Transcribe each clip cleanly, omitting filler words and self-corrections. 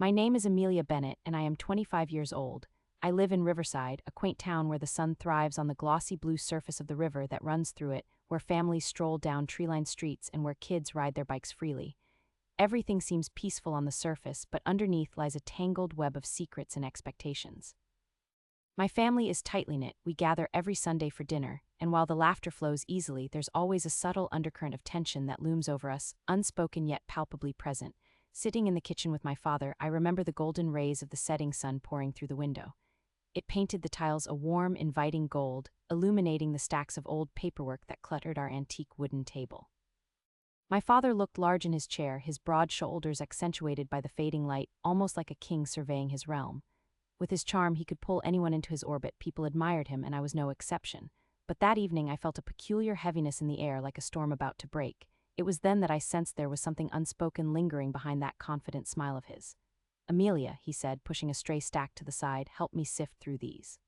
My name is Amelia Bennett, and I am 25 years old. I live in Riverside, a quaint town where the sun thrives on the glossy blue surface of the river that runs through it, where families stroll down tree-lined streets and where kids ride their bikes freely. Everything seems peaceful on the surface, but underneath lies a tangled web of secrets and expectations. My family is tightly knit. We gather every Sunday for dinner, and while the laughter flows easily, there's always a subtle undercurrent of tension that looms over us, unspoken yet palpably present. Sitting in the kitchen with my father, I remember the golden rays of the setting sun pouring through the window. It painted the tiles a warm, inviting gold, illuminating the stacks of old paperwork that cluttered our antique wooden table. My father looked large in his chair, his broad shoulders accentuated by the fading light, almost like a king surveying his realm. With his charm, he could pull anyone into his orbit. People admired him, and I was no exception. But that evening, I felt a peculiar heaviness in the air, like a storm about to break. It was then that I sensed there was something unspoken lingering behind that confident smile of his. "Amelia," he said, pushing a stray stack to the side, "help me sift through these.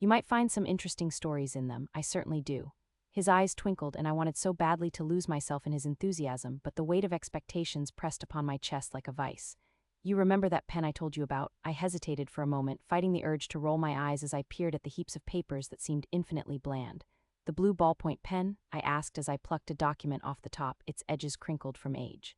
You might find some interesting stories in them. I certainly do." His eyes twinkled, and I wanted so badly to lose myself in his enthusiasm, but the weight of expectations pressed upon my chest like a vice. "You remember that pen I told you about?" I hesitated for a moment, fighting the urge to roll my eyes as I peered at the heaps of papers that seemed infinitely bland. "The blue ballpoint pen?" I asked as I plucked a document off the top, its edges crinkled from age.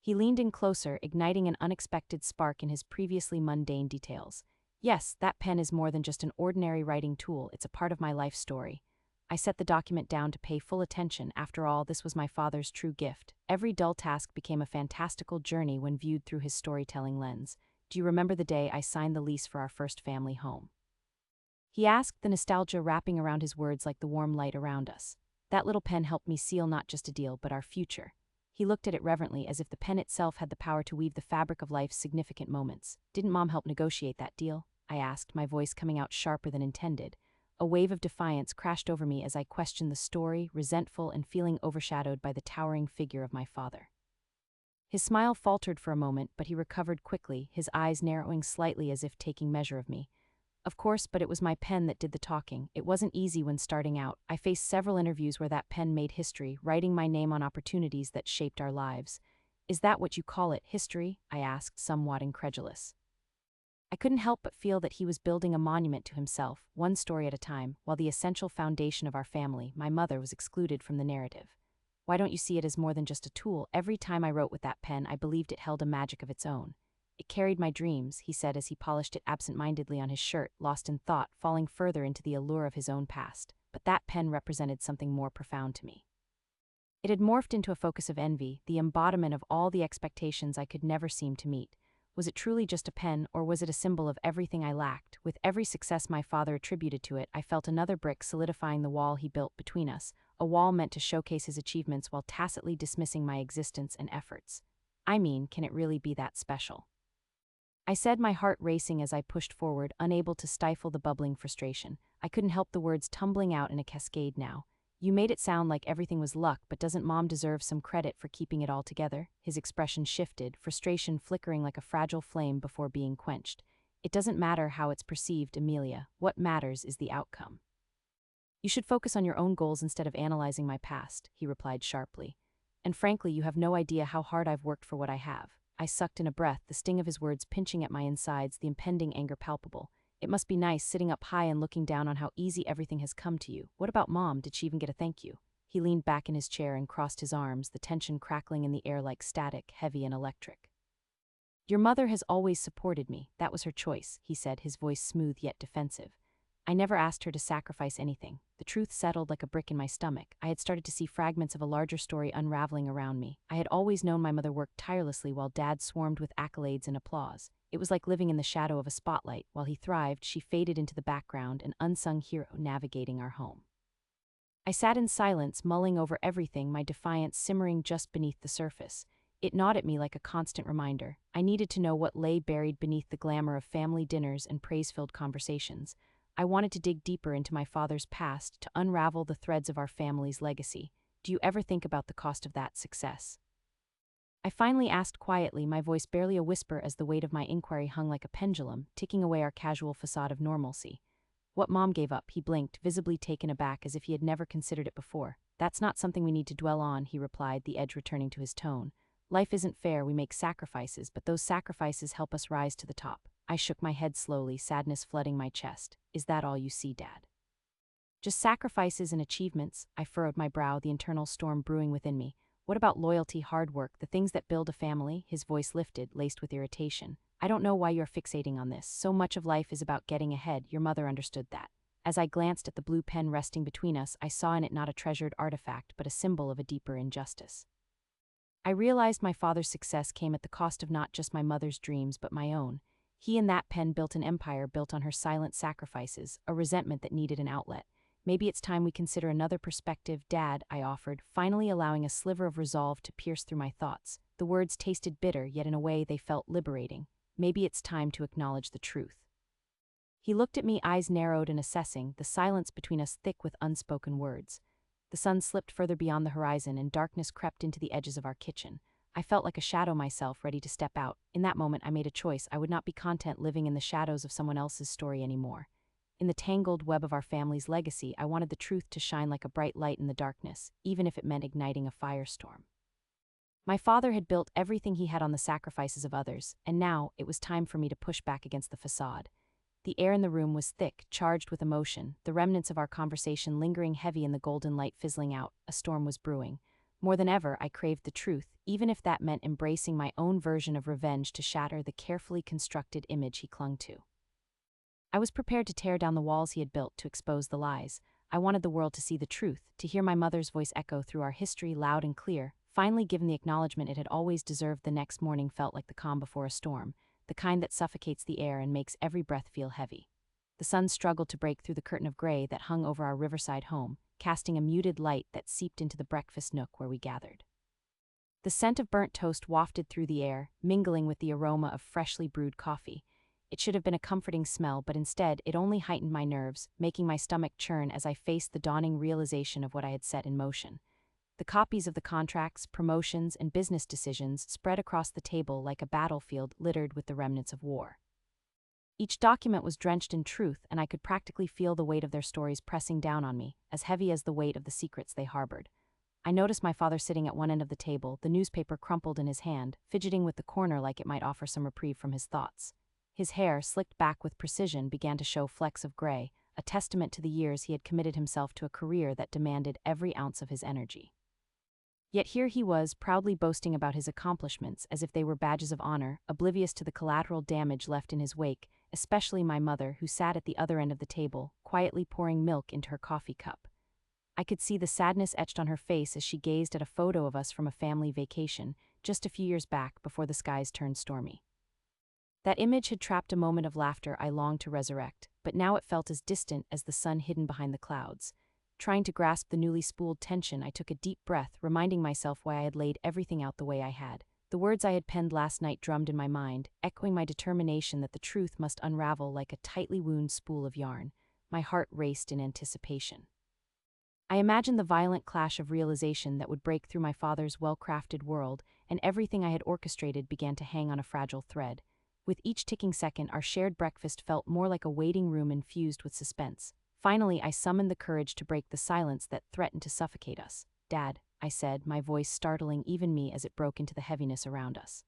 He leaned in closer, igniting an unexpected spark in his previously mundane details. "Yes, that pen is more than just an ordinary writing tool. It's a part of my life story." I set the document down to pay full attention. After all, this was my father's true gift. Every dull task became a fantastical journey when viewed through his storytelling lens. "Do you remember the day I signed the lease for our first family home?" he asked, the nostalgia wrapping around his words like the warm light around us. "That little pen helped me seal not just a deal, but our future." He looked at it reverently, as if the pen itself had the power to weave the fabric of life's significant moments. "Didn't Mom help negotiate that deal?" I asked, my voice coming out sharper than intended. A wave of defiance crashed over me as I questioned the story, resentful and feeling overshadowed by the towering figure of my father. His smile faltered for a moment, but he recovered quickly, his eyes narrowing slightly as if taking measure of me. "Of course, but it was my pen that did the talking. It wasn't easy when starting out. I faced several interviews where that pen made history, writing my name on opportunities that shaped our lives." "Is that what you call it, history?" I asked, somewhat incredulous. I couldn't help but feel that he was building a monument to himself, one story at a time, while the essential foundation of our family, my mother, was excluded from the narrative. "Why don't you see it as more than just a tool? Every time I wrote with that pen, I believed it held a magic of its own. It carried my dreams," he said as he polished it absent-mindedly on his shirt, lost in thought, falling further into the allure of his own past. "But that pen represented something more profound to me. It had morphed into a focus of envy, the embodiment of all the expectations I could never seem to meet. Was it truly just a pen, or was it a symbol of everything I lacked? With every success my father attributed to it, I felt another brick solidifying the wall he built between us, a wall meant to showcase his achievements while tacitly dismissing my existence and efforts. I mean, can it really be that special?" I said, my heart racing as I pushed forward, unable to stifle the bubbling frustration. I couldn't help the words tumbling out in a cascade now. "You made it sound like everything was luck, but doesn't Mom deserve some credit for keeping it all together?" His expression shifted, frustration flickering like a fragile flame before being quenched. "It doesn't matter how it's perceived, Amelia. What matters is the outcome. You should focus on your own goals instead of analyzing my past," he replied sharply. "And frankly, you have no idea how hard I've worked for what I have." I sucked in a breath, the sting of his words pinching at my insides, the impending anger palpable. "It must be nice sitting up high and looking down on how easy everything has come to you. What about Mom? Did she even get a thank you?" He leaned back in his chair and crossed his arms, the tension crackling in the air like static, heavy and electric. "Your mother has always supported me. That was her choice," he said, his voice smooth yet defensive. "I never asked her to sacrifice anything." The truth settled like a brick in my stomach. I had started to see fragments of a larger story unraveling around me. I had always known my mother worked tirelessly while Dad swarmed with accolades and applause. It was like living in the shadow of a spotlight. While he thrived, she faded into the background, an unsung hero navigating our home. I sat in silence, mulling over everything, my defiance simmering just beneath the surface. It gnawed at me like a constant reminder. I needed to know what lay buried beneath the glamour of family dinners and praise-filled conversations. I wanted to dig deeper into my father's past, to unravel the threads of our family's legacy. "Do you ever think about the cost of that success?" I finally asked quietly, my voice barely a whisper as the weight of my inquiry hung like a pendulum, ticking away our casual facade of normalcy. "What Mom gave up," he blinked, visibly taken aback as if he had never considered it before. "That's not something we need to dwell on," he replied, the edge returning to his tone. Life isn't fair, we make sacrifices, but those sacrifices help us rise to the top. I shook my head slowly, sadness flooding my chest. Is that all you see, Dad? Just sacrifices and achievements? I furrowed my brow, the internal storm brewing within me. What about loyalty, hard work, the things that build a family? His voice lifted, laced with irritation. I don't know why you're fixating on this. So much of life is about getting ahead. Your mother understood that. As I glanced at the blue pen resting between us, I saw in it not a treasured artifact, but a symbol of a deeper injustice. I realized my father's success came at the cost of not just my mother's dreams, but my own. He and that pen built an empire built on her silent sacrifices, a resentment that needed an outlet. Maybe it's time we consider another perspective, Dad, I offered, finally allowing a sliver of resolve to pierce through my thoughts. The words tasted bitter, yet in a way they felt liberating. Maybe it's time to acknowledge the truth. He looked at me, eyes narrowed and assessing, the silence between us thick with unspoken words. The sun slipped further beyond the horizon and darkness crept into the edges of our kitchen. I felt like a shadow myself, ready to step out. In that moment I made a choice. I would not be content living in the shadows of someone else's story anymore. In the tangled web of our family's legacy, I wanted the truth to shine like a bright light in the darkness, even if it meant igniting a firestorm. My father had built everything he had on the sacrifices of others, and now it was time for me to push back against the facade. The air in the room was thick, charged with emotion, the remnants of our conversation lingering heavy in the golden light fizzling out. A storm was brewing. More than ever, I craved the truth, even if that meant embracing my own version of revenge to shatter the carefully constructed image he clung to. I was prepared to tear down the walls he had built to expose the lies. I wanted the world to see the truth, to hear my mother's voice echo through our history loud and clear. Finally given the acknowledgement it had always deserved, the next morning felt like the calm before a storm, the kind that suffocates the air and makes every breath feel heavy. The sun struggled to break through the curtain of gray that hung over our riverside home, casting a muted light that seeped into the breakfast nook where we gathered. The scent of burnt toast wafted through the air, mingling with the aroma of freshly brewed coffee. It should have been a comforting smell, but instead it only heightened my nerves, making my stomach churn as I faced the dawning realization of what I had set in motion. The copies of the contracts, promotions, and business decisions spread across the table like a battlefield littered with the remnants of war. Each document was drenched in truth, and I could practically feel the weight of their stories pressing down on me, as heavy as the weight of the secrets they harbored. I noticed my father sitting at one end of the table, the newspaper crumpled in his hand, fidgeting with the corner like it might offer some reprieve from his thoughts. His hair, slicked back with precision, began to show flecks of gray, a testament to the years he had committed himself to a career that demanded every ounce of his energy. Yet here he was, proudly boasting about his accomplishments as if they were badges of honor, oblivious to the collateral damage left in his wake, especially my mother, who sat at the other end of the table, quietly pouring milk into her coffee cup. I could see the sadness etched on her face as she gazed at a photo of us from a family vacation, just a few years back before the skies turned stormy. That image had trapped a moment of laughter I longed to resurrect, but now it felt as distant as the sun hidden behind the clouds. Trying to grasp the newly spooled tension, I took a deep breath, reminding myself why I had laid everything out the way I had. The words I had penned last night drummed in my mind, echoing my determination that the truth must unravel like a tightly wound spool of yarn. My heart raced in anticipation. I imagined the violent clash of realization that would break through my father's well-crafted world, and everything I had orchestrated began to hang on a fragile thread. With each ticking second, our shared breakfast felt more like a waiting room infused with suspense. Finally, I summoned the courage to break the silence that threatened to suffocate us. "Dad," I said, my voice startling even me as it broke into the heaviness around us.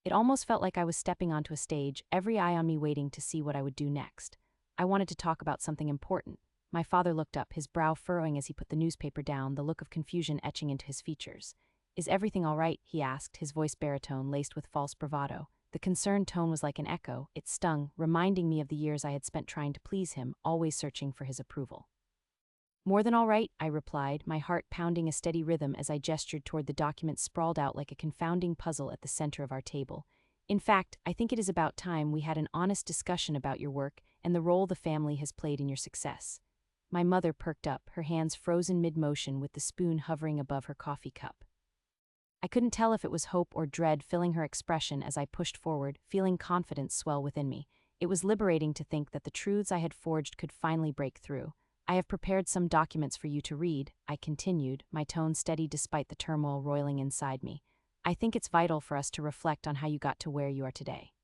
It almost felt like I was stepping onto a stage, every eye on me waiting to see what I would do next. I wanted to talk about something important. My father looked up, his brow furrowing as he put the newspaper down, the look of confusion etching into his features. "Is everything all right?" he asked, his voice baritone laced with false bravado. The concerned tone was like an echo. It stung, reminding me of the years I had spent trying to please him, always searching for his approval. "More than all right," I replied, my heart pounding a steady rhythm as I gestured toward the document sprawled out like a confounding puzzle at the center of our table. "In fact, I think it is about time we had an honest discussion about your work and the role the family has played in your success." My mother perked up, her hands frozen mid-motion with the spoon hovering above her coffee cup. I couldn't tell if it was hope or dread filling her expression as I pushed forward, feeling confidence swell within me. It was liberating to think that the truths I had forged could finally break through. "I have prepared some documents for you to read," I continued, my tone steady despite the turmoil roiling inside me. "I think it's vital for us to reflect on how you got to where you are today."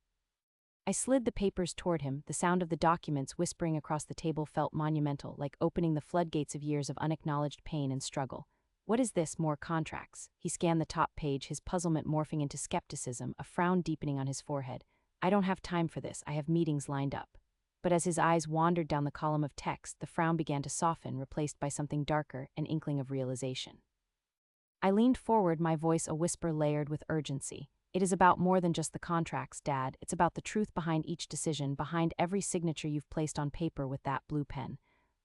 I slid the papers toward him, the sound of the documents whispering across the table felt monumental, like opening the floodgates of years of unacknowledged pain and struggle. What is this, more contracts? He scanned the top page, his puzzlement morphing into skepticism, a frown deepening on his forehead. I don't have time for this, I have meetings lined up. But as his eyes wandered down the column of text, the frown began to soften, replaced by something darker, an inkling of realization. I leaned forward, my voice a whisper layered with urgency. It is about more than just the contracts, Dad. It's about the truth behind each decision, behind every signature you've placed on paper with that blue pen.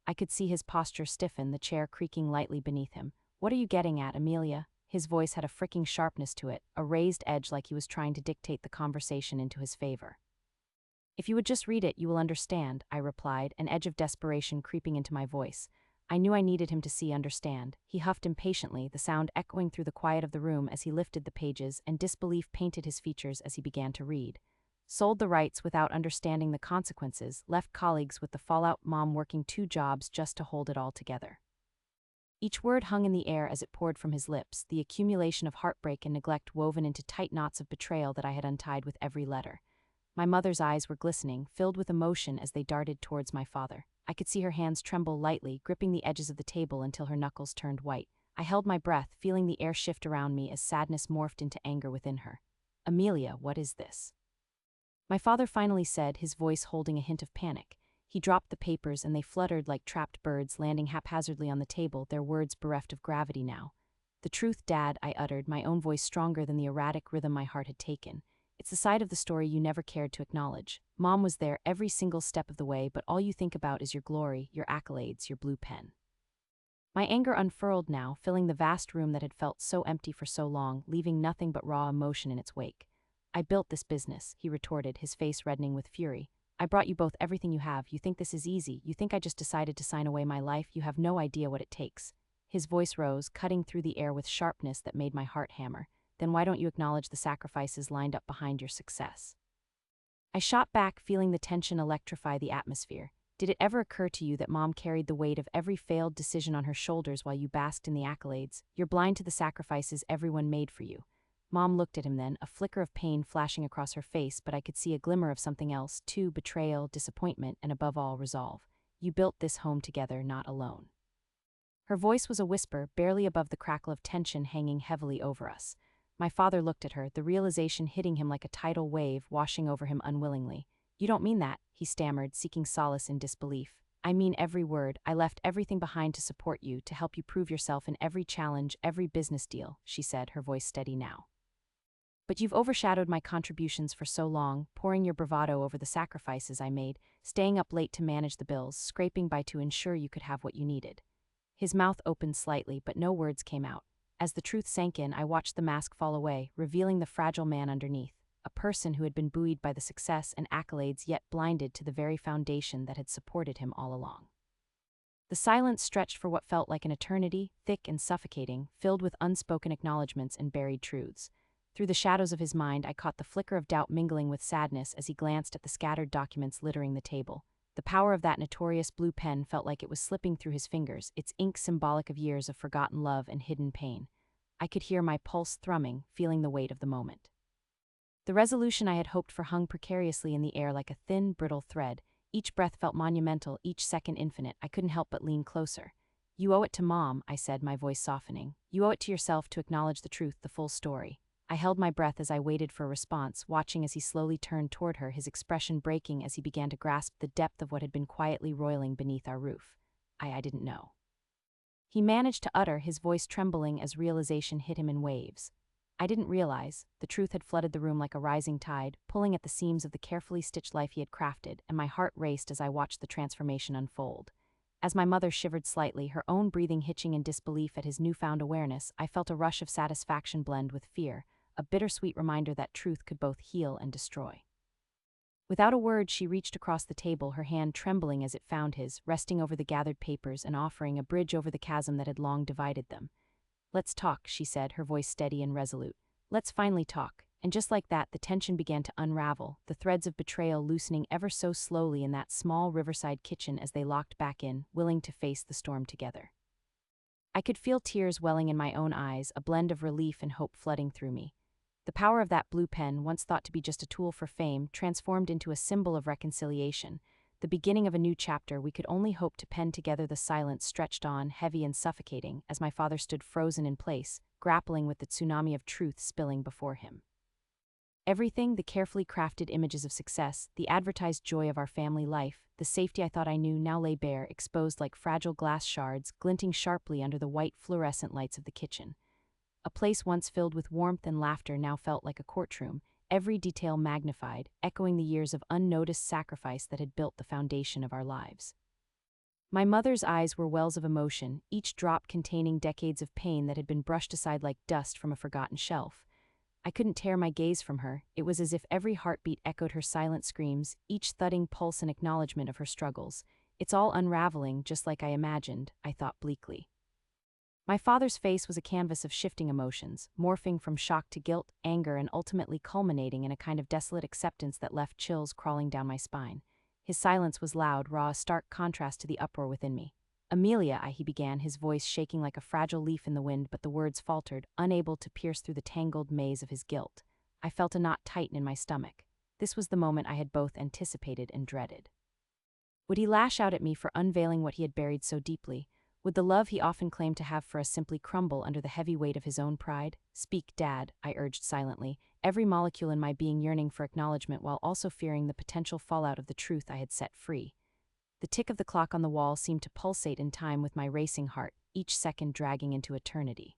I could see his posture stiffen, the chair creaking lightly beneath him. What are you getting at, Amelia? His voice had a fricking sharpness to it, a raised edge like he was trying to dictate the conversation into his favor. If you would just read it, you will understand, I replied, an edge of desperation creeping into my voice. I knew I needed him to see, understand. He huffed impatiently, the sound echoing through the quiet of the room as he lifted the pages, and disbelief painted his features as he began to read. Sold the rights without understanding the consequences, left colleagues with the fallout, mom working 2 jobs just to hold it all together. Each word hung in the air as it poured from his lips, the accumulation of heartbreak and neglect woven into tight knots of betrayal that I had untied with every letter. My mother's eyes were glistening, filled with emotion as they darted towards my father. I could see her hands tremble lightly, gripping the edges of the table until her knuckles turned white. I held my breath, feeling the air shift around me as sadness morphed into anger within her. Amelia, what is this? My father finally said, his voice holding a hint of panic. He dropped the papers and they fluttered like trapped birds, landing haphazardly on the table, their words bereft of gravity now. The truth, Dad, I uttered, my own voice stronger than the erratic rhythm my heart had taken. It's the side of the story you never cared to acknowledge. Mom was there every single step of the way, but all you think about is your glory, your accolades, your blue pen. My anger unfurled now, filling the vast room that had felt so empty for so long, leaving nothing but raw emotion in its wake. I built this business, he retorted, his face reddening with fury. I brought you both everything you have. You think this is easy. You think I just decided to sign away my life. You have no idea what it takes. His voice rose, cutting through the air with sharpness that made my heart hammer. Then why don't you acknowledge the sacrifices lined up behind your success? I shot back, feeling the tension electrify the atmosphere. Did it ever occur to you that Mom carried the weight of every failed decision on her shoulders while you basked in the accolades? You're blind to the sacrifices everyone made for you. Mom looked at him then, a flicker of pain flashing across her face, but I could see a glimmer of something else, too, betrayal, disappointment, and above all, resolve. You built this home together, not alone. Her voice was a whisper, barely above the crackle of tension hanging heavily over us. My father looked at her, the realization hitting him like a tidal wave, washing over him unwillingly. You don't mean that, he stammered, seeking solace in disbelief. I mean every word. I left everything behind to support you, to help you prove yourself in every challenge, every business deal, she said, her voice steady now. But you've overshadowed my contributions for so long, pouring your bravado over the sacrifices I made, staying up late to manage the bills, scraping by to ensure you could have what you needed. His mouth opened slightly, but no words came out. As the truth sank in, I watched the mask fall away, revealing the fragile man underneath, a person who had been buoyed by the success and accolades yet blinded to the very foundation that had supported him all along. The silence stretched for what felt like an eternity, thick and suffocating, filled with unspoken acknowledgments and buried truths. Through the shadows of his mind, I caught the flicker of doubt mingling with sadness as he glanced at the scattered documents littering the table. The power of that notorious blue pen felt like it was slipping through his fingers, its ink symbolic of years of forgotten love and hidden pain. I could hear my pulse thrumming, feeling the weight of the moment. The resolution I had hoped for hung precariously in the air like a thin, brittle thread. Each breath felt monumental, each second infinite. I couldn't help but lean closer. You owe it to Mom, I said, my voice softening. You owe it to yourself to acknowledge the truth, the full story. I held my breath as I waited for a response, watching as he slowly turned toward her, his expression breaking as he began to grasp the depth of what had been quietly roiling beneath our roof. I didn't know. He managed to utter, his voice trembling as realization hit him in waves. I didn't realize. The truth had flooded the room like a rising tide, pulling at the seams of the carefully stitched life he had crafted, and my heart raced as I watched the transformation unfold. As my mother shivered slightly, her own breathing hitching in disbelief at his newfound awareness, I felt a rush of satisfaction blend with fear, a bittersweet reminder that truth could both heal and destroy. Without a word, she reached across the table, her hand trembling as it found his, resting over the gathered papers and offering a bridge over the chasm that had long divided them. Let's talk, she said, her voice steady and resolute. Let's finally talk. And just like that, the tension began to unravel, the threads of betrayal loosening ever so slowly in that small riverside kitchen as they locked back in, willing to face the storm together. I could feel tears welling in my own eyes, a blend of relief and hope flooding through me. The power of that blue pen, once thought to be just a tool for fame, transformed into a symbol of reconciliation, the beginning of a new chapter. We could only hope to pen together. The silence stretched on, heavy and suffocating, as my father stood frozen in place, grappling with the tsunami of truth spilling before him. Everything, the carefully crafted images of success, the advertised joy of our family life, the safety I thought I knew, now lay bare, exposed like fragile glass shards, glinting sharply under the white fluorescent lights of the kitchen. A place once filled with warmth and laughter now felt like a courtroom, every detail magnified, echoing the years of unnoticed sacrifice that had built the foundation of our lives. My mother's eyes were wells of emotion, each drop containing decades of pain that had been brushed aside like dust from a forgotten shelf. I couldn't tear my gaze from her. It was as if every heartbeat echoed her silent screams, each thudding pulse an acknowledgement of her struggles. It's all unraveling, just like I imagined, I thought bleakly. My father's face was a canvas of shifting emotions, morphing from shock to guilt, anger, and ultimately culminating in a kind of desolate acceptance that left chills crawling down my spine. His silence was loud, raw, a stark contrast to the uproar within me. "Amelia," he began, his voice shaking like a fragile leaf in the wind, but the words faltered, unable to pierce through the tangled maze of his guilt. I felt a knot tighten in my stomach. This was the moment I had both anticipated and dreaded. Would he lash out at me for unveiling what he had buried so deeply? Would the love he often claimed to have for us simply crumble under the heavy weight of his own pride? "Speak, Dad," I urged silently, every molecule in my being yearning for acknowledgement while also fearing the potential fallout of the truth I had set free. The tick of the clock on the wall seemed to pulsate in time with my racing heart, each second dragging into eternity.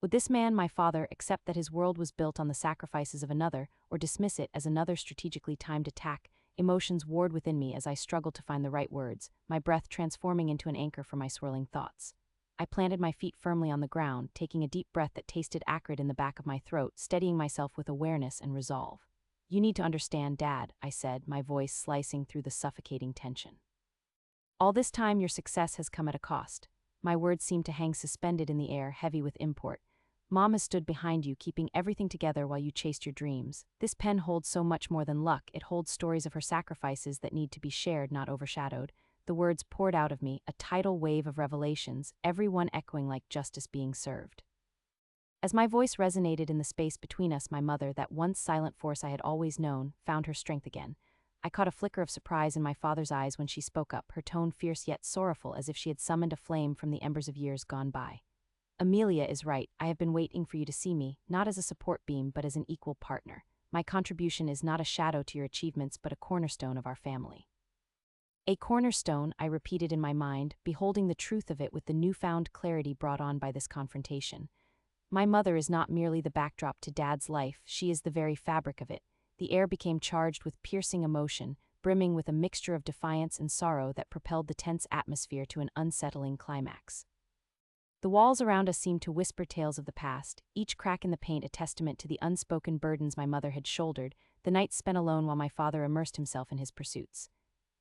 Would this man, my father, accept that his world was built on the sacrifices of another, or dismiss it as another strategically timed attack? Emotions warred within me as I struggled to find the right words, my breath transforming into an anchor for my swirling thoughts. I planted my feet firmly on the ground, taking a deep breath that tasted acrid in the back of my throat, steadying myself with awareness and resolve. "You need to understand, Dad," I said, my voice slicing through the suffocating tension. "All this time your success has come at a cost." My words seemed to hang suspended in the air, heavy with import. "Mom has stood behind you, keeping everything together while you chased your dreams. This pen holds so much more than luck. It holds stories of her sacrifices that need to be shared, not overshadowed." The words poured out of me, a tidal wave of revelations, every one echoing like justice being served. As my voice resonated in the space between us, my mother, that once silent force I had always known, found her strength again. I caught a flicker of surprise in my father's eyes when she spoke up, her tone fierce yet sorrowful, as if she had summoned a flame from the embers of years gone by. "Amelia is right. I have been waiting for you to see me, not as a support beam, but as an equal partner. My contribution is not a shadow to your achievements, but a cornerstone of our family." A cornerstone, I repeated in my mind, beholding the truth of it with the newfound clarity brought on by this confrontation. My mother is not merely the backdrop to Dad's life, she is the very fabric of it. The air became charged with piercing emotion, brimming with a mixture of defiance and sorrow that propelled the tense atmosphere to an unsettling climax. The walls around us seemed to whisper tales of the past, each crack in the paint a testament to the unspoken burdens my mother had shouldered, the nights spent alone while my father immersed himself in his pursuits.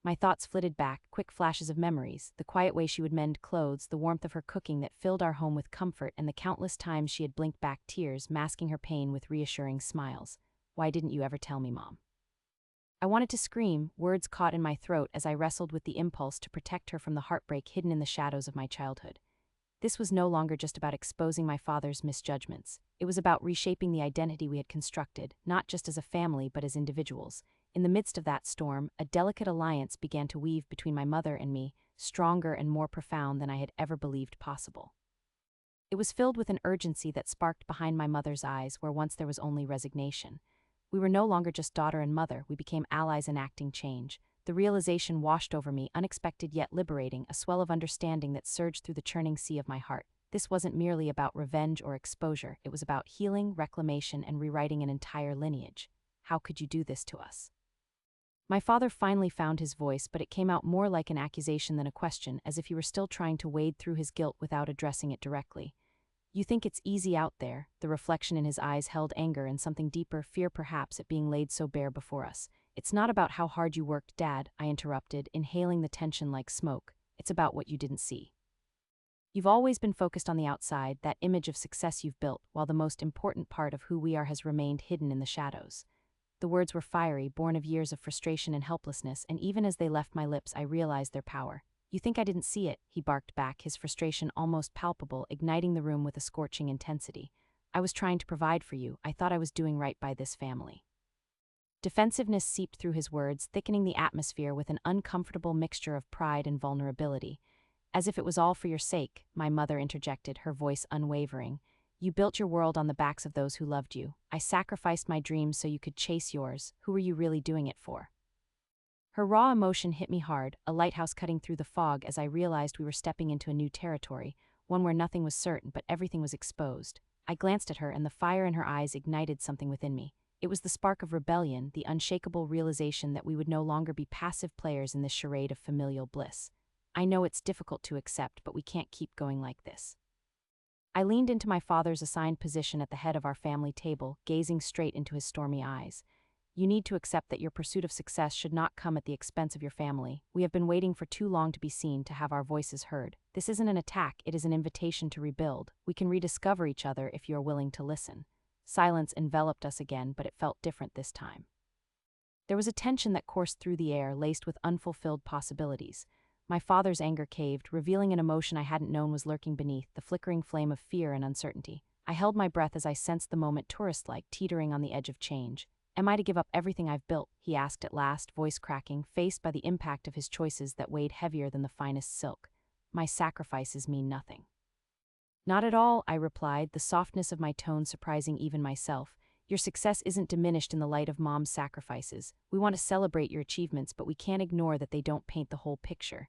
My thoughts flitted back, quick flashes of memories, the quiet way she would mend clothes, the warmth of her cooking that filled our home with comfort, and the countless times she had blinked back tears, masking her pain with reassuring smiles. "Why didn't you ever tell me, Mom?" I wanted to scream, words caught in my throat as I wrestled with the impulse to protect her from the heartbreak hidden in the shadows of my childhood. This was no longer just about exposing my father's misjudgments. It was about reshaping the identity we had constructed, not just as a family but as individuals. In the midst of that storm, a delicate alliance began to weave between my mother and me, stronger and more profound than I had ever believed possible. It was filled with an urgency that sparked behind my mother's eyes where once there was only resignation. We were no longer just daughter and mother, we became allies enacting change. The realization washed over me, unexpected yet liberating, a swell of understanding that surged through the churning sea of my heart. This wasn't merely about revenge or exposure, it was about healing, reclamation, and rewriting an entire lineage. "How could you do this to us?" My father finally found his voice, but it came out more like an accusation than a question, as if he were still trying to wade through his guilt without addressing it directly. "You think it's easy out there?" The reflection in his eyes held anger and something deeper, fear perhaps, at being laid so bare before us. "It's not about how hard you worked, Dad," I interrupted, inhaling the tension like smoke. "It's about what you didn't see. You've always been focused on the outside, that image of success you've built, while the most important part of who we are has remained hidden in the shadows." The words were fiery, born of years of frustration and helplessness, and even as they left my lips I realized their power. "You think I didn't see it?" he barked back, his frustration almost palpable, igniting the room with a scorching intensity. "I was trying to provide for you. I thought I was doing right by this family." Defensiveness seeped through his words, thickening the atmosphere with an uncomfortable mixture of pride and vulnerability. As if it was all for your sake, my mother interjected, her voice unwavering. You built your world on the backs of those who loved you. I sacrificed my dreams so you could chase yours. Who were you really doing it for? Her raw emotion hit me hard, a lighthouse cutting through the fog as I realized we were stepping into a new territory, one where nothing was certain but everything was exposed. I glanced at her and the fire in her eyes ignited something within me. It was the spark of rebellion, the unshakable realization that we would no longer be passive players in this charade of familial bliss. I know it's difficult to accept, but we can't keep going like this. I leaned into my father's assigned position at the head of our family table, gazing straight into his stormy eyes. You need to accept that your pursuit of success should not come at the expense of your family. We have been waiting for too long to be seen, to have our voices heard. This isn't an attack, it is an invitation to rebuild. We can rediscover each other if you are willing to listen. Silence enveloped us again, but it felt different this time. There was a tension that coursed through the air, laced with unfulfilled possibilities. My father's anger caved, revealing an emotion I hadn't known was lurking beneath, the flickering flame of fear and uncertainty. I held my breath as I sensed the moment tourist-like, teetering on the edge of change. Am I to give up everything I've built? He asked at last, voice cracking, faced by the impact of his choices that weighed heavier than the finest silk. My sacrifices mean nothing. Not at all, I replied, the softness of my tone surprising even myself. Your success isn't diminished in the light of Mom's sacrifices. We want to celebrate your achievements, but we can't ignore that they don't paint the whole picture.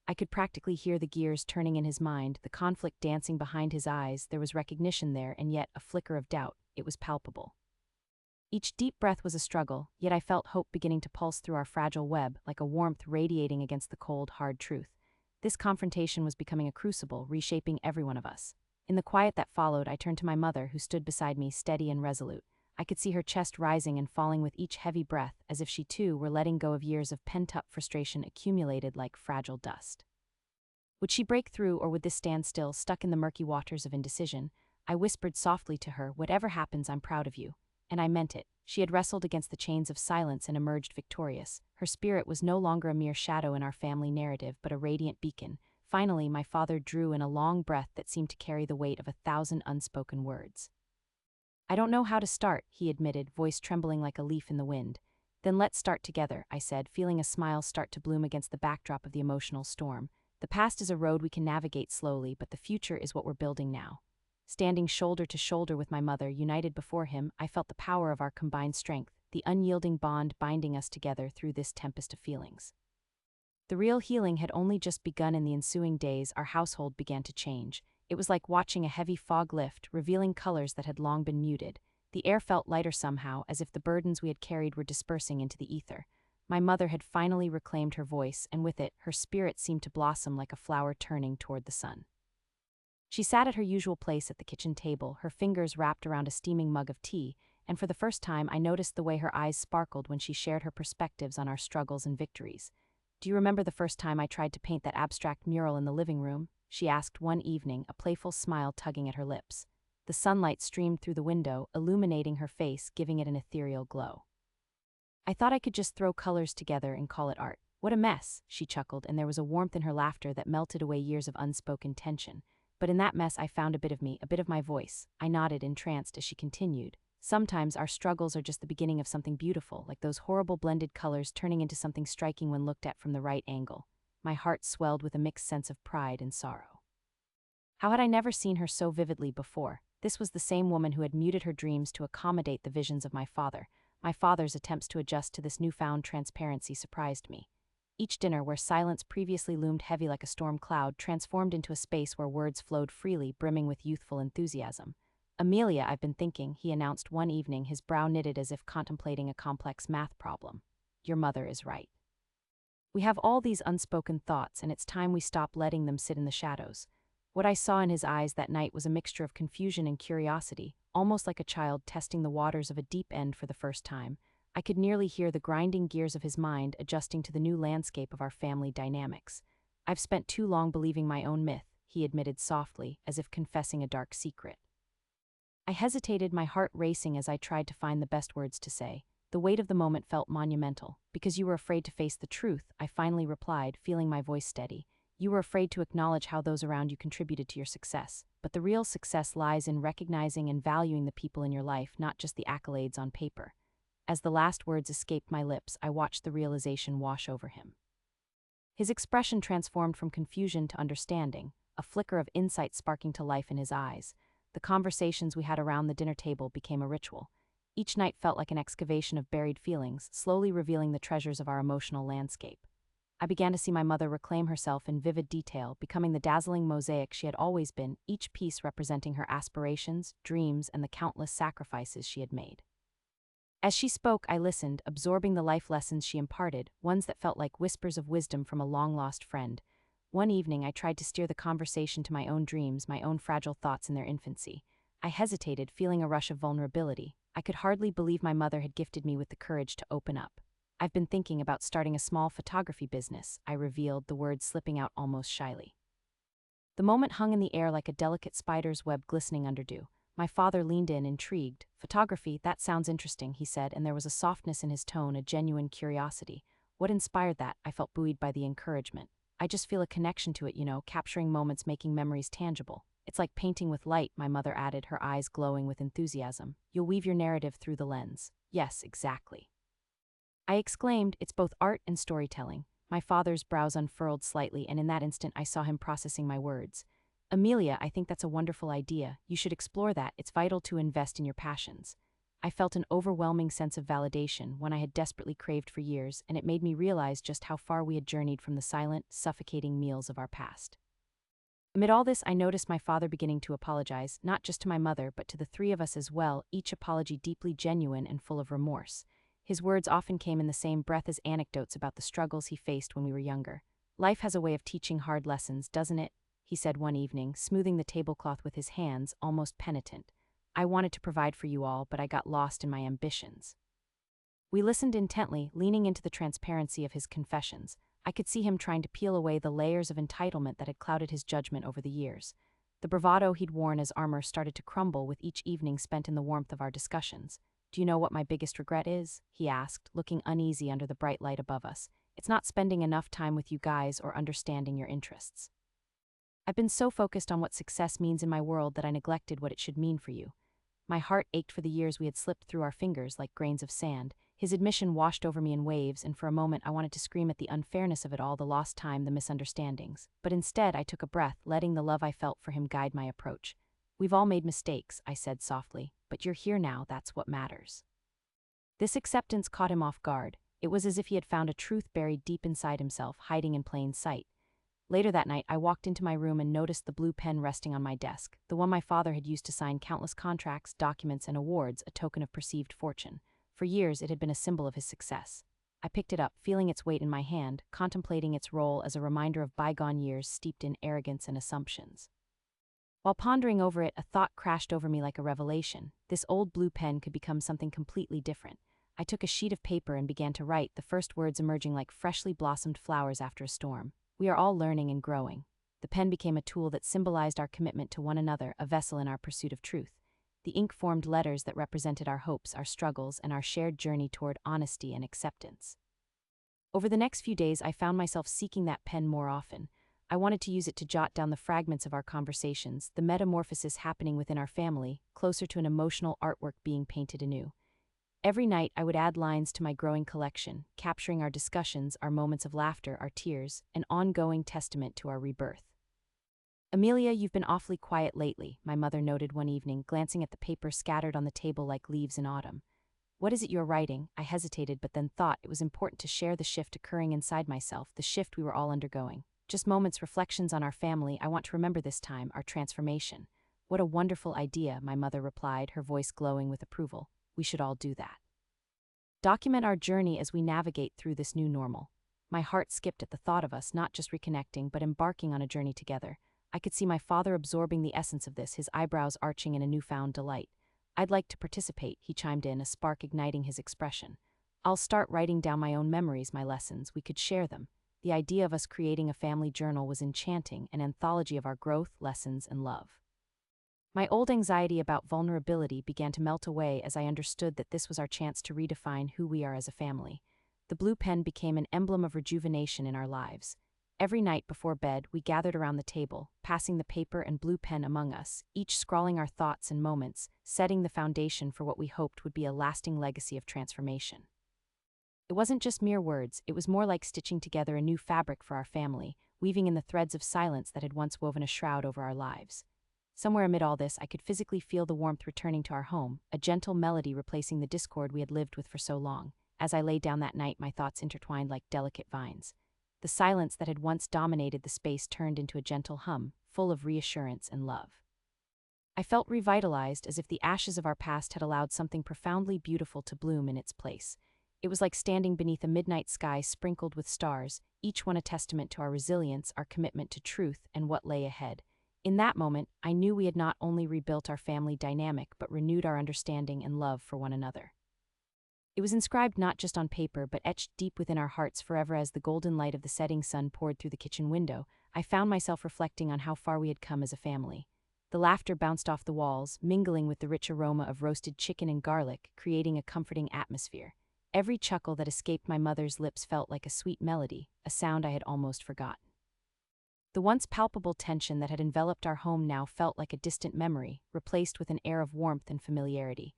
I could practically hear the gears turning in his mind, the conflict dancing behind his eyes. There was recognition there, and yet a flicker of doubt. It was palpable. Each deep breath was a struggle, yet I felt hope beginning to pulse through our fragile web, like a warmth radiating against the cold, hard truth. This confrontation was becoming a crucible, reshaping every one of us. In the quiet that followed, I turned to my mother, who stood beside me, steady and resolute. I could see her chest rising and falling with each heavy breath, as if she too were letting go of years of pent-up frustration accumulated like fragile dust. Would she break through, or would this stand still, stuck in the murky waters of indecision? I whispered softly to her, "Whatever happens, I'm proud of you." And I meant it. She had wrestled against the chains of silence and emerged victorious. Her spirit was no longer a mere shadow in our family narrative, but a radiant beacon. Finally, my father drew in a long breath that seemed to carry the weight of 1,000 unspoken words. I don't know how to start, he admitted, voice trembling like a leaf in the wind. Then let's start together, I said, feeling a smile start to bloom against the backdrop of the emotional storm. The past is a road we can navigate slowly, but the future is what we're building now. Standing shoulder to shoulder with my mother, united before him, I felt the power of our combined strength, the unyielding bond binding us together through this tempest of feelings. The real healing had only just begun. In the ensuing days, our household began to change. It was like watching a heavy fog lift, revealing colors that had long been muted. The air felt lighter somehow, as if the burdens we had carried were dispersing into the ether. My mother had finally reclaimed her voice, and with it, her spirit seemed to blossom like a flower turning toward the sun. She sat at her usual place at the kitchen table, her fingers wrapped around a steaming mug of tea, and for the first time I noticed the way her eyes sparkled when she shared her perspectives on our struggles and victories. "Do you remember the first time I tried to paint that abstract mural in the living room?" she asked one evening, a playful smile tugging at her lips. The sunlight streamed through the window, illuminating her face, giving it an ethereal glow. "I thought I could just throw colors together and call it art. What a mess," she chuckled, and there was a warmth in her laughter that melted away years of unspoken tension. "But in that mess I found a bit of me, a bit of my voice." I nodded, entranced, as she continued. "Sometimes our struggles are just the beginning of something beautiful, like those horrible blended colors turning into something striking when looked at from the right angle." My heart swelled with a mixed sense of pride and sorrow. How had I never seen her so vividly before? This was the same woman who had muted her dreams to accommodate the visions of my father. My father's attempts to adjust to this newfound transparency surprised me. Each dinner, where silence previously loomed heavy like a storm cloud, transformed into a space where words flowed freely, brimming with youthful enthusiasm. "Amelia, I've been thinking," he announced one evening, his brow knitted as if contemplating a complex math problem. "Your mother is right. We have all these unspoken thoughts, and it's time we stop letting them sit in the shadows." What I saw in his eyes that night was a mixture of confusion and curiosity, almost like a child testing the waters of a deep end for the first time. I could nearly hear the grinding gears of his mind adjusting to the new landscape of our family dynamics. "I've spent too long believing my own myth," he admitted softly, as if confessing a dark secret. I hesitated, my heart racing as I tried to find the best words to say. The weight of the moment felt monumental. "Because you were afraid to face the truth," I finally replied, feeling my voice steady. "You were afraid to acknowledge how those around you contributed to your success. But the real success lies in recognizing and valuing the people in your life, not just the accolades on paper." As the last words escaped my lips, I watched the realization wash over him. His expression transformed from confusion to understanding, a flicker of insight sparking to life in his eyes. The conversations we had around the dinner table became a ritual. Each night felt like an excavation of buried feelings, slowly revealing the treasures of our emotional landscape. I began to see my mother reclaim herself in vivid detail, becoming the dazzling mosaic she had always been, each piece representing her aspirations, dreams, and the countless sacrifices she had made. As she spoke, I listened, absorbing the life lessons she imparted, ones that felt like whispers of wisdom from a long-lost friend. One evening, I tried to steer the conversation to my own dreams, my own fragile thoughts in their infancy. I hesitated, feeling a rush of vulnerability. I could hardly believe my mother had gifted me with the courage to open up. "I've been thinking about starting a small photography business," I revealed, the words slipping out almost shyly. The moment hung in the air like a delicate spider's web glistening under dew. My father leaned in, intrigued. "Photography, that sounds interesting," he said, and there was a softness in his tone, a genuine curiosity. What inspired that? I felt buoyed by the encouragement. "I just feel a connection to it, capturing moments, making memories tangible. It's like painting with light," my mother added, her eyes glowing with enthusiasm. "You'll weave your narrative through the lens." "Yes, exactly," I exclaimed. "It's both art and storytelling." My father's brows unfurled slightly, and in that instant I saw him processing my words. "Amelia, I think that's a wonderful idea. You should explore that. It's vital to invest in your passions." I felt an overwhelming sense of validation, one I had desperately craved for years, and it made me realize just how far we had journeyed from the silent, suffocating meals of our past. Amid all this, I noticed my father beginning to apologize, not just to my mother, but to the three of us as well, each apology deeply genuine and full of remorse. His words often came in the same breath as anecdotes about the struggles he faced when we were younger. "Life has a way of teaching hard lessons, doesn't it?" he said one evening, smoothing the tablecloth with his hands, almost penitent. "I wanted to provide for you all, but I got lost in my ambitions." We listened intently, leaning into the transparency of his confessions. I could see him trying to peel away the layers of entitlement that had clouded his judgment over the years. The bravado he'd worn as armor started to crumble with each evening spent in the warmth of our discussions. "Do you know what my biggest regret is?" he asked, looking uneasy under the bright light above us. "It's not spending enough time with you guys or understanding your interests. I've been so focused on what success means in my world that I neglected what it should mean for you." My heart ached for the years we had slipped through our fingers like grains of sand. His admission washed over me in waves, and for a moment I wanted to scream at the unfairness of it all, the lost time, the misunderstandings. But instead I took a breath, letting the love I felt for him guide my approach. "We've all made mistakes," I said softly, "but you're here now, that's what matters." This acceptance caught him off guard. It was as if he had found a truth buried deep inside himself, hiding in plain sight. Later that night, I walked into my room and noticed the blue pen resting on my desk, the one my father had used to sign countless contracts, documents, and awards, a token of perceived fortune. For years, it had been a symbol of his success. I picked it up, feeling its weight in my hand, contemplating its role as a reminder of bygone years steeped in arrogance and assumptions. While pondering over it, a thought crashed over me like a revelation. This old blue pen could become something completely different. I took a sheet of paper and began to write, the first words emerging like freshly blossomed flowers after a storm. "We are all learning and growing." The pen became a tool that symbolized our commitment to one another, a vessel in our pursuit of truth. The ink formed letters that represented our hopes, our struggles, and our shared journey toward honesty and acceptance. Over the next few days, I found myself seeking that pen more often. I wanted to use it to jot down the fragments of our conversations, the metamorphosis happening within our family, closer to an emotional artwork being painted anew. Every night, I would add lines to my growing collection, capturing our discussions, our moments of laughter, our tears, an ongoing testament to our rebirth. "Amelia, you've been awfully quiet lately," my mother noted one evening, glancing at the paper scattered on the table like leaves in autumn. "What is it you're writing?" I hesitated, but then thought it was important to share the shift occurring inside myself, the shift we were all undergoing. "Just moments, reflections on our family. I want to remember this time, our transformation." "What a wonderful idea," my mother replied, her voice glowing with approval. "We should all do that. Document our journey as we navigate through this new normal." My heart skipped at the thought of us not just reconnecting, but embarking on a journey together. I could see my father absorbing the essence of this, his eyebrows arching in a newfound delight. "I'd like to participate," he chimed in, a spark igniting his expression. "I'll start writing down my own memories, my lessons. We could share them." The idea of us creating a family journal was enchanting, an anthology of our growth, lessons, and love. My old anxiety about vulnerability began to melt away as I understood that this was our chance to redefine who we are as a family. The blue pen became an emblem of rejuvenation in our lives. Every night before bed, we gathered around the table, passing the paper and blue pen among us, each scrawling our thoughts and moments, setting the foundation for what we hoped would be a lasting legacy of transformation. It wasn't just mere words, it was more like stitching together a new fabric for our family, weaving in the threads of silence that had once woven a shroud over our lives. Somewhere amid all this, I could physically feel the warmth returning to our home, a gentle melody replacing the discord we had lived with for so long. As I lay down that night, my thoughts intertwined like delicate vines. The silence that had once dominated the space turned into a gentle hum, full of reassurance and love. I felt revitalized, as if the ashes of our past had allowed something profoundly beautiful to bloom in its place. It was like standing beneath a midnight sky sprinkled with stars, each one a testament to our resilience, our commitment to truth, and what lay ahead. In that moment, I knew we had not only rebuilt our family dynamic but renewed our understanding and love for one another. It was inscribed not just on paper but etched deep within our hearts forever. As the golden light of the setting sun poured through the kitchen window, I found myself reflecting on how far we had come as a family. The laughter bounced off the walls, mingling with the rich aroma of roasted chicken and garlic, creating a comforting atmosphere. Every chuckle that escaped my mother's lips felt like a sweet melody, a sound I had almost forgotten. The once palpable tension that had enveloped our home now felt like a distant memory, replaced with an air of warmth and familiarity.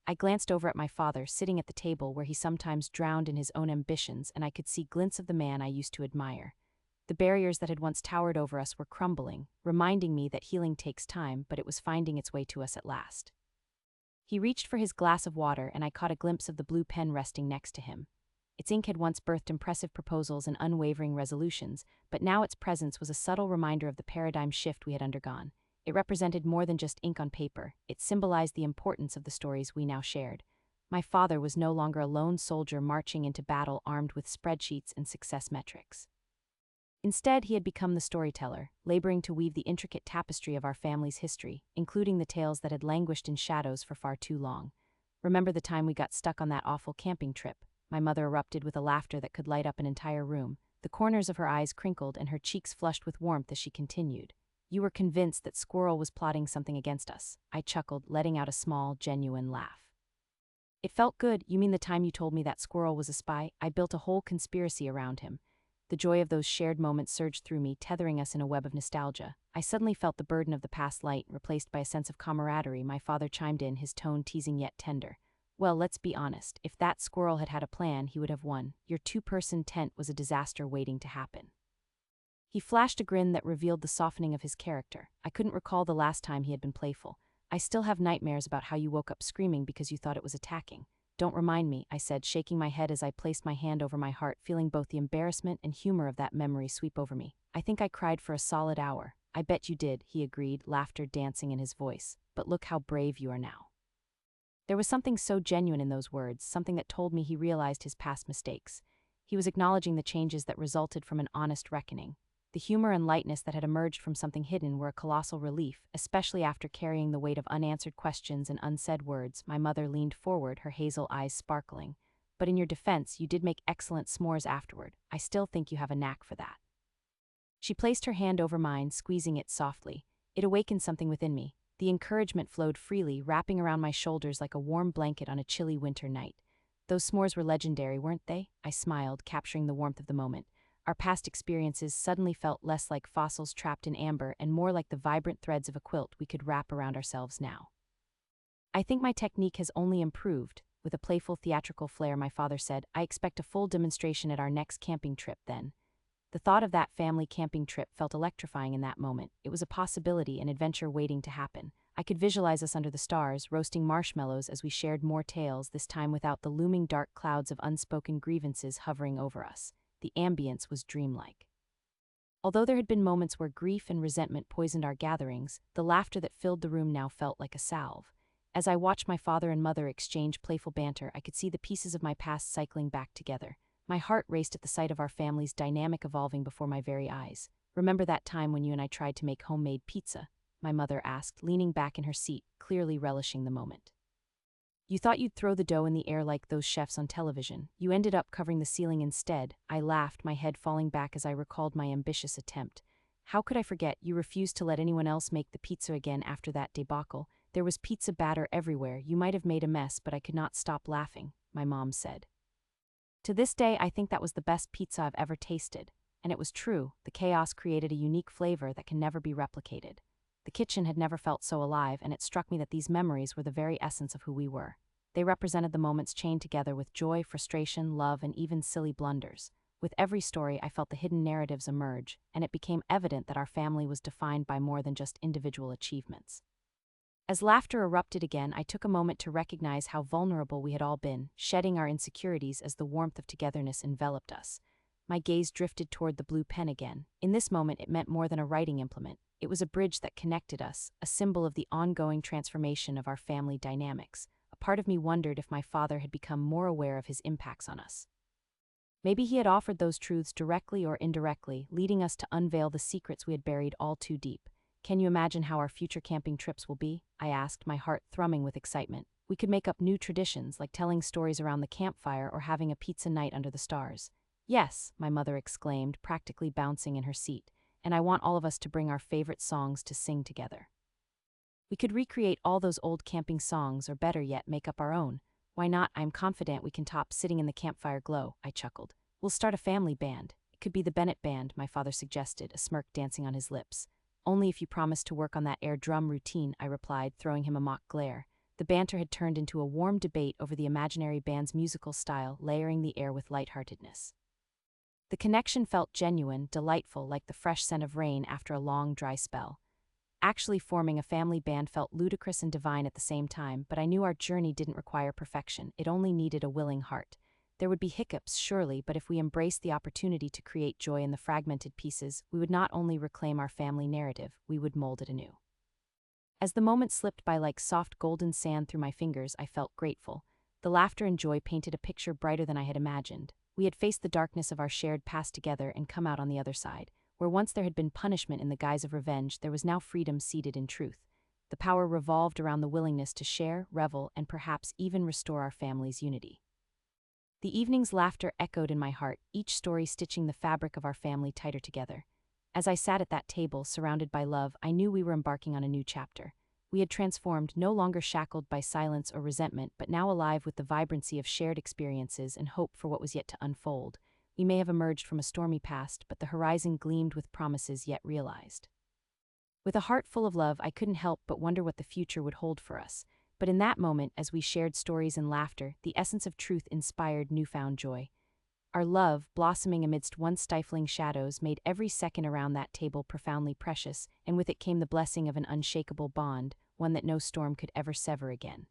I glanced over at my father, sitting at the table where he sometimes drowned in his own ambitions, and I could see glints of the man I used to admire. The barriers that had once towered over us were crumbling, reminding me that healing takes time, but it was finding its way to us at last. He reached for his glass of water, and I caught a glimpse of the blue pen resting next to him. Its ink had once birthed impressive proposals and unwavering resolutions, but now its presence was a subtle reminder of the paradigm shift we had undergone. It represented more than just ink on paper. It symbolized the importance of the stories we now shared. My father was no longer a lone soldier marching into battle armed with spreadsheets and success metrics. Instead, he had become the storyteller, laboring to weave the intricate tapestry of our family's history, including the tales that had languished in shadows for far too long. Remember the time we got stuck on that awful camping trip? My mother erupted with a laughter that could light up an entire room. The corners of her eyes crinkled and her cheeks flushed with warmth as she continued. You were convinced that Squirrel was plotting something against us. I chuckled, letting out a small, genuine laugh. It felt good. You mean the time you told me that Squirrel was a spy? I built a whole conspiracy around him. The joy of those shared moments surged through me, tethering us in a web of nostalgia. I suddenly felt the burden of the past light, replaced by a sense of camaraderie. My father chimed in, his tone teasing yet tender. Well, let's be honest. If that Squirrel had had a plan, he would have won. Your two-person tent was a disaster waiting to happen. He flashed a grin that revealed the softening of his character. I couldn't recall the last time he had been playful. I still have nightmares about how you woke up screaming because you thought it was attacking. Don't remind me, I said, shaking my head as I placed my hand over my heart, feeling both the embarrassment and humor of that memory sweep over me. I think I cried for a solid hour. I bet you did, he agreed, laughter dancing in his voice. But look how brave you are now. There was something so genuine in those words, something that told me he realized his past mistakes. He was acknowledging the changes that resulted from an honest reckoning. The humor and lightness that had emerged from something hidden were a colossal relief, especially after carrying the weight of unanswered questions and unsaid words. My mother leaned forward, her hazel eyes sparkling. But in your defense, you did make excellent s'mores afterward. I still think you have a knack for that. She placed her hand over mine, squeezing it softly. It awakened something within me. The encouragement flowed freely, wrapping around my shoulders like a warm blanket on a chilly winter night. Those s'mores were legendary, weren't they? I smiled, capturing the warmth of the moment. Our past experiences suddenly felt less like fossils trapped in amber and more like the vibrant threads of a quilt we could wrap around ourselves now. I think my technique has only improved. With a playful theatrical flair, my father said, I expect a full demonstration at our next camping trip then. The thought of that family camping trip felt electrifying in that moment. It was a possibility, an adventure waiting to happen. I could visualize us under the stars, roasting marshmallows as we shared more tales, this time without the looming dark clouds of unspoken grievances hovering over us. The ambience was dreamlike. Although there had been moments where grief and resentment poisoned our gatherings, the laughter that filled the room now felt like a salve. As I watched my father and mother exchange playful banter, I could see the pieces of my past cycling back together. My heart raced at the sight of our family's dynamic evolving before my very eyes. Remember that time when you and I tried to make homemade pizza? My mother asked, leaning back in her seat, clearly relishing the moment. You thought you'd throw the dough in the air like those chefs on television. You ended up covering the ceiling instead. I laughed, my head falling back as I recalled my ambitious attempt. How could I forget? You refused to let anyone else make the pizza again after that debacle. There was pizza batter everywhere. You might have made a mess, but I could not stop laughing, my mom said. To this day, I think that was the best pizza I've ever tasted. and it was true. The chaos created a unique flavor that can never be replicated. The kitchen had never felt so alive, and it struck me that these memories were the very essence of who we were. They represented the moments chained together with joy, frustration, love, and even silly blunders. With every story, I felt the hidden narratives emerge, and it became evident that our family was defined by more than just individual achievements. As laughter erupted again, I took a moment to recognize how vulnerable we had all been, shedding our insecurities as the warmth of togetherness enveloped us. My gaze drifted toward the blue pen again. In this moment, it meant more than a writing implement. It was a bridge that connected us, a symbol of the ongoing transformation of our family dynamics. A part of me wondered if my father had become more aware of his impacts on us. Maybe he had offered those truths directly or indirectly, leading us to unveil the secrets we had buried all too deep. Can you imagine how our future camping trips will be? I asked, my heart thrumming with excitement. We could make up new traditions, like telling stories around the campfire or having a pizza night under the stars. Yes, my mother exclaimed, practically bouncing in her seat, and I want all of us to bring our favorite songs to sing together. We could recreate all those old camping songs, or better yet, make up our own. Why not? I'm confident we can top sitting in the campfire glow, I chuckled. We'll start a family band. It could be the Bennett Band, my father suggested, a smirk dancing on his lips. Only if you promise to work on that air drum routine, I replied, throwing him a mock glare. The banter had turned into a warm debate over the imaginary band's musical style, layering the air with lightheartedness. The connection felt genuine, delightful, like the fresh scent of rain after a long, dry spell. Actually forming a family band felt ludicrous and divine at the same time, but I knew our journey didn't require perfection. It only needed a willing heart. There would be hiccups, surely, but if we embraced the opportunity to create joy in the fragmented pieces, we would not only reclaim our family narrative, we would mold it anew. As the moment slipped by like soft golden sand through my fingers, I felt grateful. The laughter and joy painted a picture brighter than I had imagined. We had faced the darkness of our shared past together and come out on the other side. Where once there had been punishment in the guise of revenge, there was now freedom seated in truth. The power revolved around the willingness to share, revel, and perhaps even restore our family's unity. The evening's laughter echoed in my heart, each story stitching the fabric of our family tighter together. As I sat at that table, surrounded by love, I knew we were embarking on a new chapter. We had transformed, no longer shackled by silence or resentment, but now alive with the vibrancy of shared experiences and hope for what was yet to unfold. We may have emerged from a stormy past, but the horizon gleamed with promises yet realized. With a heart full of love, I couldn't help but wonder what the future would hold for us. But in that moment, as we shared stories and laughter, the essence of truth inspired newfound joy. Our love, blossoming amidst once stifling shadows, made every second around that table profoundly precious, and with it came the blessing of an unshakable bond, one that no storm could ever sever again.